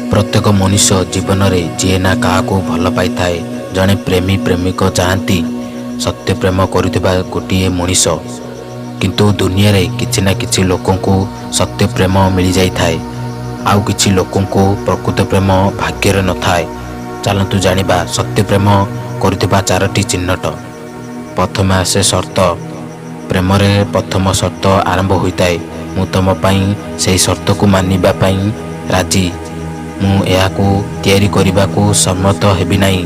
प्रत्येक मनुष्य जीवन में जी ना क्या भल पाई थाए जड़े प्रेमी प्रेमिक चाहती सत्य प्रेम करुवा गोटे मनीष किंतु दुनिया रे किछि ना किछि लोकों को सत्य प्रेम मिल जाई थाए आउ किछि लोकों को प्रकृत प्रेम भाग्य न थाए। चलतु जानिबा सत्य प्रेम करुवा चारोटी चिन्हट। प्रथम आसे शर्त। प्रेम रे प्रथम शर्त आरंभ होता है मु तुम पाई से शर्त को मानिबा पाई राजी मु याकू तैयारी करने को सम्मत हेबी नहीं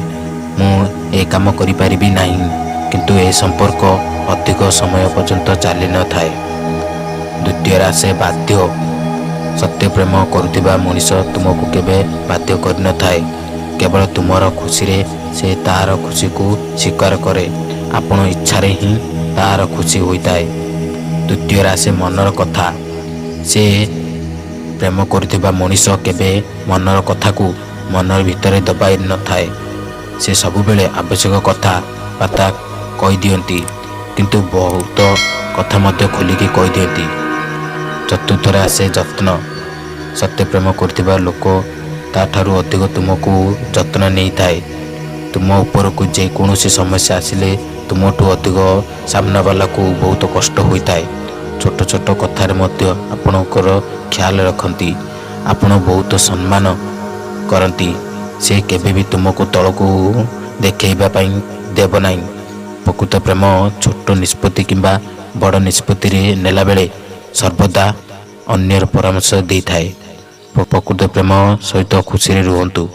मु ए काम करि परिबी नहीं किंतु ए संपर्क अधिक समय पर्यंत चली न थाए। द्वितीय आसे बाध्य। सत्य प्रेम करुवा मनीष तुमको केबे बाध्य कर न थाए केवल तुमर खुशी रे से तार खुशी को स्वीकार करे आपण इच्छा रे ही तार खुशी होता है। तृतीय आसे मनर कथा। से प्रेम करुवा मनीष केबे मनर कथा को मनर भितर दबाई न थाए से सब बेले आवश्यक कथा बार्ता कही दियंती किंतु बहुत कथा मध्य खोलिकी कही दियंती। चतुर्थ आसे जत्न। सत्य प्रेम करुवा लोक ताठारु अधिक तुमको जत्न नहीं थाए। तुम ऊपर को जेकोसी समस्या आसिले तुमठू अधिक सामना वाला को बहुत कष्ट होता है। छोट छोट कथार मध्य आपणकर ख्याल रखती आपण बहुत सम्मान करती से केबे भी तुमको तल को देखा देव नहीं। प्रकृत प्रेम छोट निष्पत्ति किंबा बड़ निष्पत्ति रे नेला बेले सर्वदा अन्यर परामर्श दे थाए। प्रकृत प्रेम सहित खुशी रे रुहंतु।